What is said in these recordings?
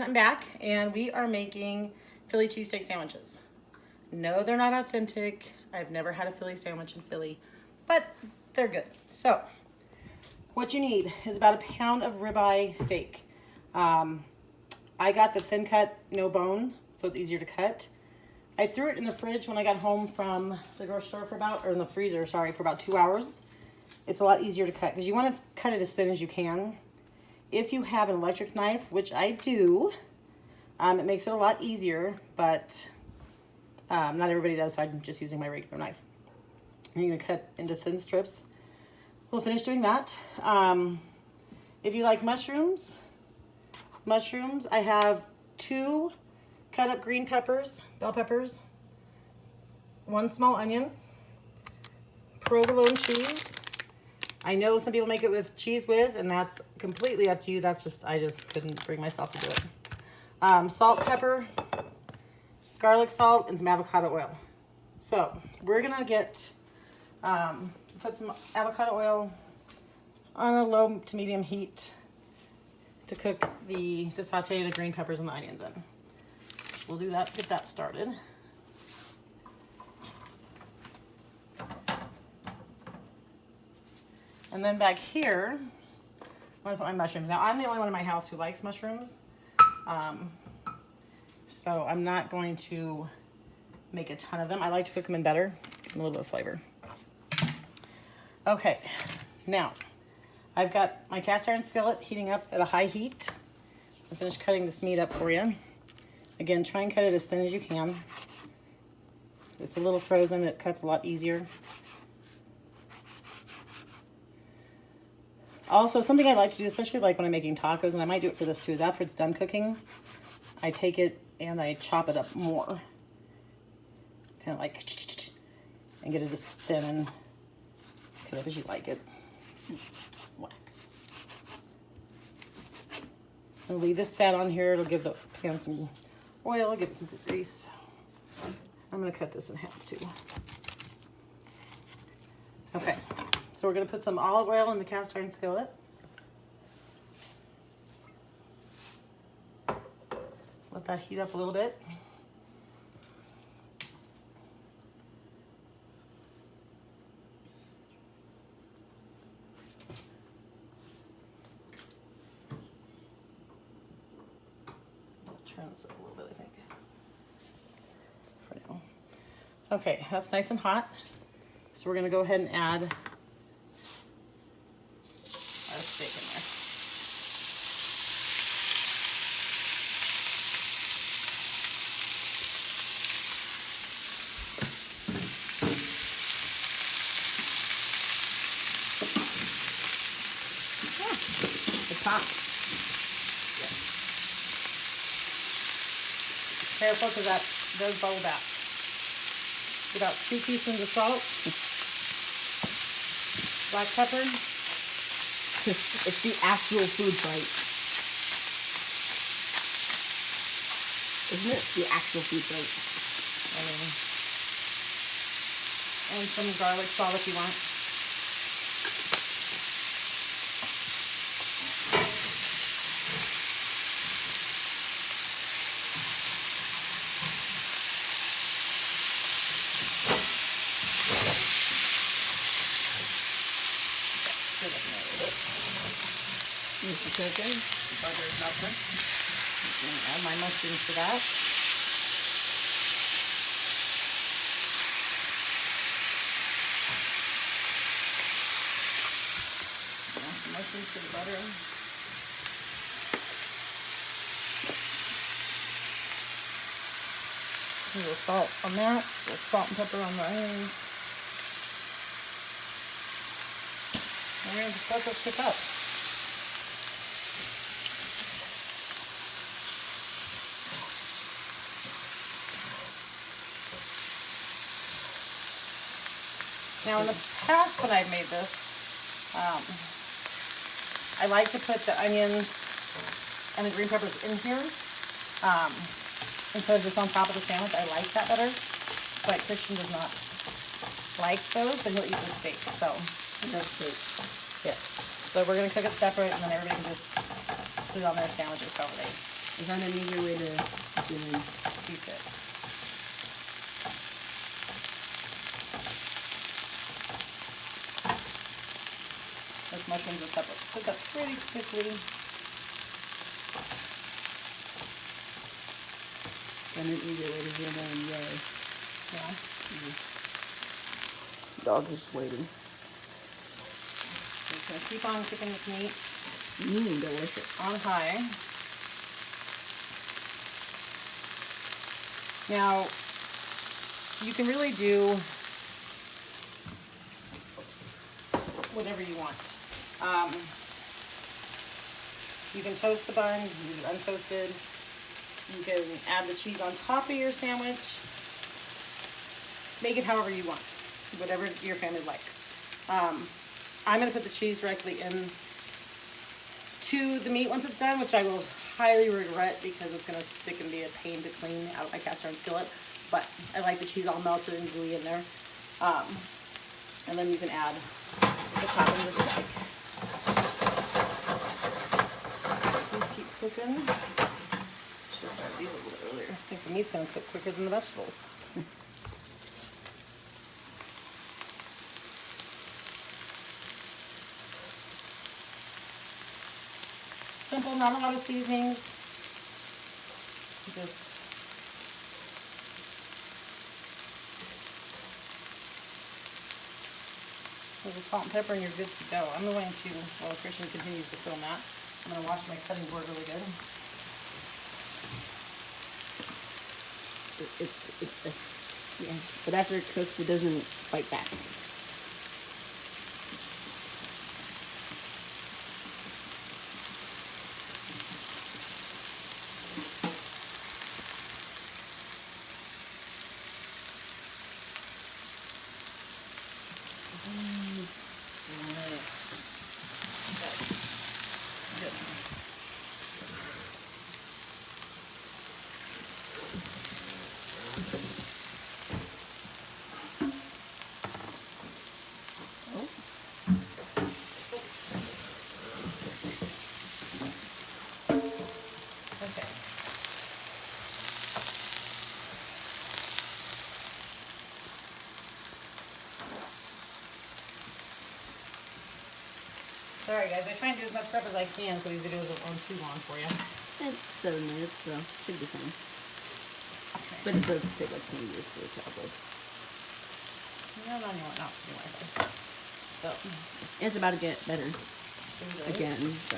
I'm back and we are making Philly cheesesteak sandwiches. No, they're not authentic. I've never had a Philly sandwich in Philly, but they're good. So what you need is about a pound of ribeye steak. I got the thin cut, no bone, so it's easier to cut. I threw it in the fridge when I got home from the grocery store or in the freezer, sorry, for about 2 hours. It's a lot easier to cut because you want to cut it as thin as you can. If you have an electric knife, which I do, it makes it a lot easier, but not everybody does, so I'm just using my regular knife. And you're gonna cut into thin strips. We'll finish doing that. If you like mushrooms, I have 2 cut up green peppers, bell peppers, 1 small onion, provolone cheese. I know some people make it with Cheese Whiz, and that's completely up to you. I just couldn't bring myself to do it. Salt, pepper, garlic salt, and some avocado oil. So we're gonna put some avocado oil on a low to medium heat to saute the green peppers and the onions in. We'll do that, get that started. And then back here, I'm gonna put my mushrooms. Now I'm the only one in my house who likes mushrooms. So I'm not going to make a ton of them. I like to cook them in butter, give them a little bit of flavor. Okay, now I've got my cast iron skillet heating up at a high heat. I'll finish cutting this meat up for you. Again, try and cut it as thin as you can. It's a little frozen, it cuts a lot easier. Also, something I like to do, especially like when I'm making tacos, and I might do it for this too, is after it's done cooking, I take it and I chop it up more. Kind of like, and get it as thin and cut up as you like it. Whack. I'll leave this fat on here. It'll give the pan some oil, give it some grease. I'm gonna cut this in half too. Okay. So we're going to put some olive oil in the cast iron skillet. Let that heat up a little bit. I'll turn this up a little bit, I think, for now. Okay, that's nice and hot. So we're going to go ahead and add steak in there. It's hot. Yeah. Careful because that does bubble back. About 2 teaspoons of salt, black pepper. It's the actual food fight. Isn't it? The actual food fight. And some garlic salt if you want. Use the chicken, the butter is melted. I'm going to add my mushrooms to that. Add the mushrooms to the butter. A little salt on that, a little salt and pepper on the onions. And we're going to just let this cook up. Now in the past when I've made this, I like to put the onions and the green peppers in here instead of just on top of the sandwich. I like that better, but Christian does not like those, but he'll eat the steak. So that's steak. Yes. So we're going to cook it separate, and then everybody can just put it on their sandwiches however they Is that an easier way to steep it. Those mushrooms will cook up pretty quickly. And an easier way to zoom in, yay. Yeah. Dog is waiting. Just gonna keep on cooking this meat. Delicious. On high. Now, you can really do whatever you want. You can toast the bun, leave it untoasted. You can add the cheese on top of your sandwich. Make it however you want, whatever your family likes. I'm going to put the cheese directly in to the meat once it's done, which I will highly regret because it's going to stick and be a pain to clean out of my cast iron skillet. But I like the cheese all melted and gooey in there. And then you can add the toppings if you like. These keep cooking. Should start these a little earlier. I think the meat's going to cook quicker than the vegetables. Simple, not a lot of seasonings. Just a little salt and pepper and you're good to go. I'm going to, while Christian continues to film that, I'm going to wash my cutting board really good. Yeah, but after it cooks, it doesn't fight back. Sorry guys, I try and do as much prep as I can so these videos don't run too long for you. It's 7 minutes, so should be fine. Okay. But it does take like 10 years for the chocolate. No, anyway. So it's about to get better again, so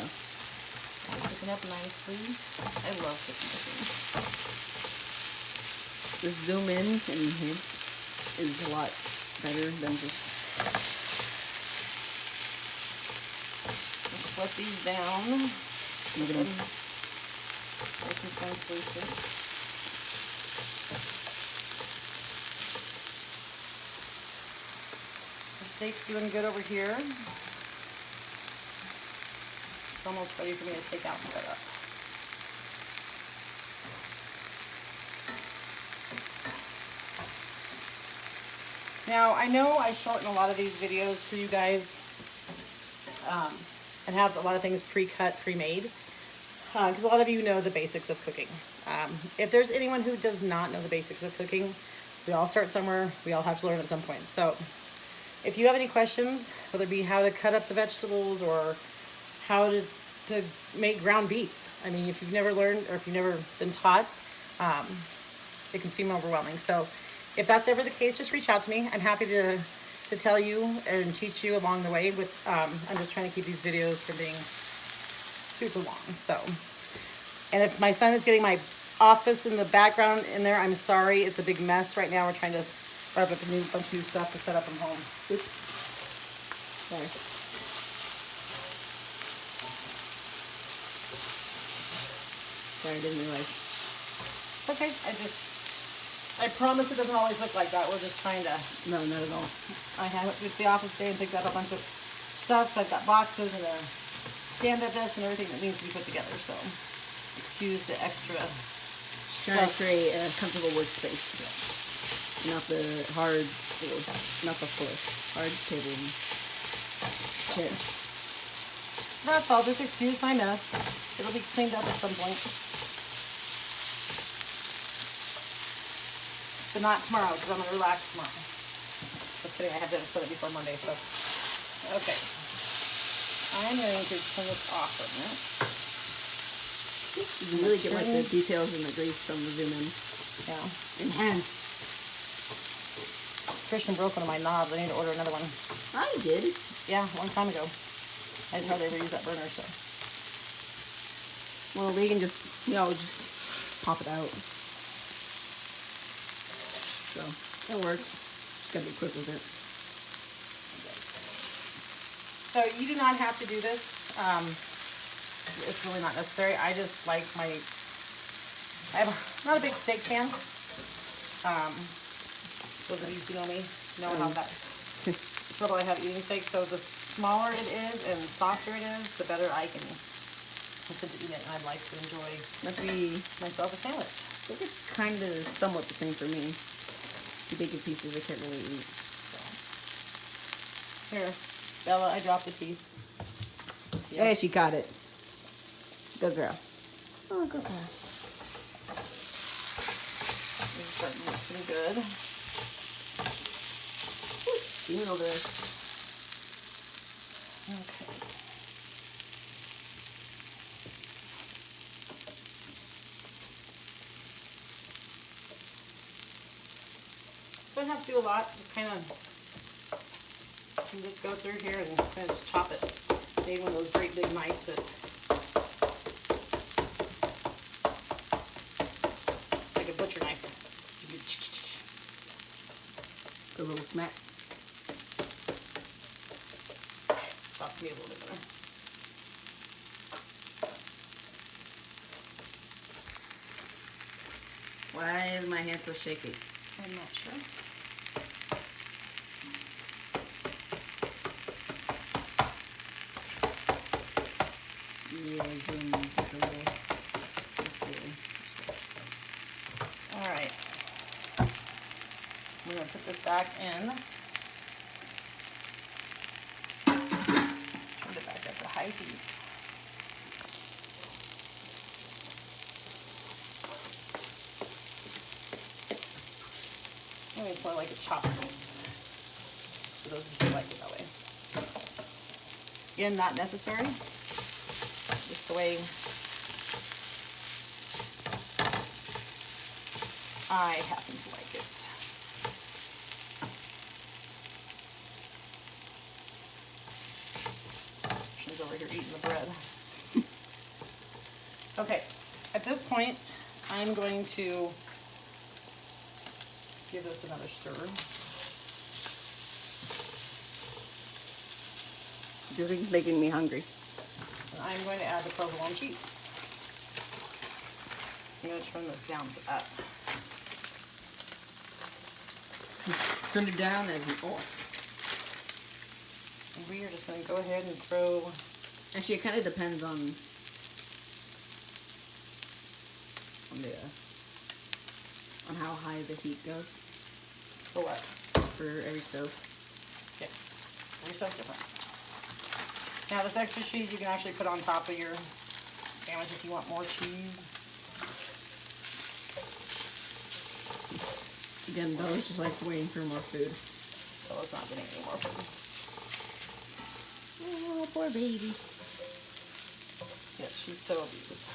cooking up nicely. I love cooking chicken. Just zoom in and hints is a lot better than just split these down. Let them nice and translucent. The steak's doing good over here. It's almost ready for me to take out and cut up. Now, I know I shorten a lot of these videos for you guys and have a lot of things pre-cut, pre-made, because a lot of you know the basics of cooking. If there's anyone who does not know the basics of cooking, we all start somewhere, we all have to learn at some point. So if you have any questions, whether it be how to cut up the vegetables or how to make ground beef, I mean, if you've never learned or if you've never been taught, it can seem overwhelming. So if that's ever the case, just reach out to me. I'm happy to tell you and teach you along the way. With I'm just trying to keep these videos from being super long. So, and if my son is getting my office in the background in there, I'm sorry. It's a big mess right now. We're trying to wrap up a bunch of new stuff to set up from home. Oops. Sorry. Sorry, I didn't realize. Okay, I promise it doesn't always look like that. We're just trying to... No, not at all. I went to the office today and picked up a bunch of stuff, so I've got boxes and a stand-up desk and everything that needs to be put together, so excuse the extra Trying to create a comfortable workspace. Yes. Not the hard floor. Not the floor. Hard table and chair. That's all. Just excuse my mess. It'll be cleaned up at some point. but not tomorrow because I'm gonna relax tomorrow. Just kidding. I have to put it before Monday. So okay, I'm going to turn this off for a minute. You can really get like the details and the grease from the zoom in. Yeah. Enhance. Christian broke one of my knobs. I need to order another one. I did. Yeah, a long time ago. I just hardly ever use that burner, so. Well, we can just, just pop it out. So, it works. Just gotta be quick with it. So, you do not have to do this. It's really not necessary. I just like I have not a big steak pan. Those of you who know me know how that trouble I have eating steak. So the smaller it is and softer it is, the better I can continue to eat it. And I'd like to enjoy myself a sandwich. I think it's kind of somewhat the same for me. Too big of pieces I can't really eat. So. Here, Bella, I dropped a piece. Yep. Hey, she got it. Good girl. Oh, good girl. It's starting to look pretty good. Steaming over there. Okay. Don't have to do a lot. Just kind of just go through here and kind of just chop it. Maybe one of those great big knives that like a butcher knife. Good little smack. Chops me a little bit better. Why is my hand so shaky? I'm not sure. Yeah, zoom just a little. All right. We're going to put this back in. Turn it back up to high heat. It's more like a chopped meat. For those of you who like it that way. Again, not necessary. Just the way I happen to like it. She's over here eating the bread. Okay, at this point, I'm going to give this another stir. Everything's making me hungry. And I'm going to add the provolone cheese. I'm going to turn this down to that. Turn it down and off. And we are just going to go ahead and throw... Actually, it kind of depends on how high the heat goes. For what? For every stove. Yes. Every stove's different. Now this extra cheese you can actually put on top of your sandwich if you want more cheese. Again, Bella's just like waiting for more food. Bella's not getting any more food. Oh, poor baby. Yes, she's so abused.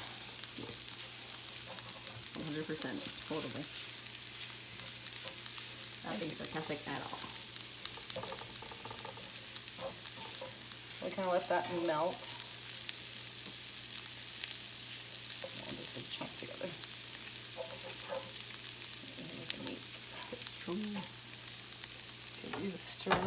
Yes. 100%. Totally. Not being sarcastic at all. We kind of let that melt. And this big chunk together. And then we can meat. Give these a stir.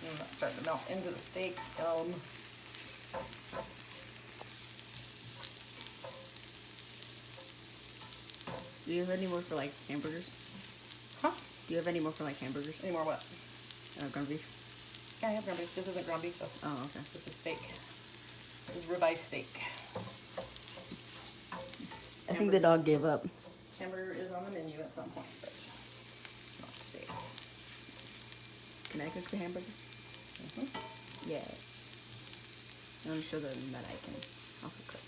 And that's starting to melt into the steak. Do you have any more for like hamburgers? Huh? Do you have any more for like hamburgers? Any more what? Ground beef? Yeah, I have ground beef. This isn't ground beef though. Oh, okay. This is steak. This is ribeye steak. I think the dog gave up. Hamburger is on the menu at some point, but not steak. Can I cook the hamburger? Yeah. I want to show them that I can also cook.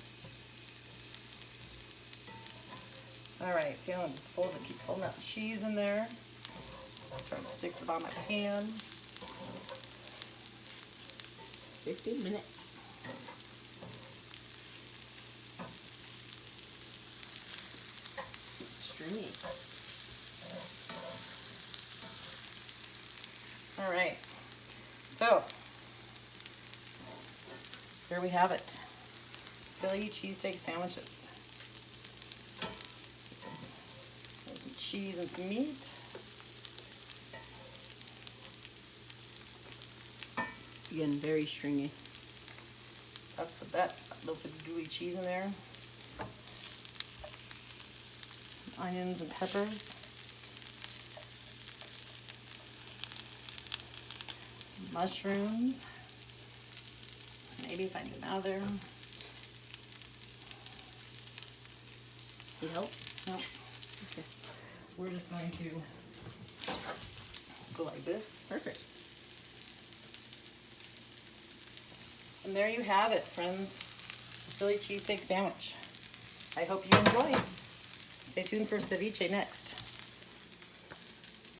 All right, see how I'm just keep folding that cheese in there. It's starting to stick to the bottom of my pan. 15 minutes. Stringy. All right, so here we have it. Philly cheesesteak sandwiches. Some cheese and some meat. Again, very stringy. That's the best. That melted gooey cheese in there. Onions and peppers. Mushrooms. Maybe if I get them out of there. Need help? No. Okay. We're just going to go like this. Perfect. And there you have it, friends. Philly cheesesteak sandwich. I hope you enjoy. Stay tuned for ceviche next.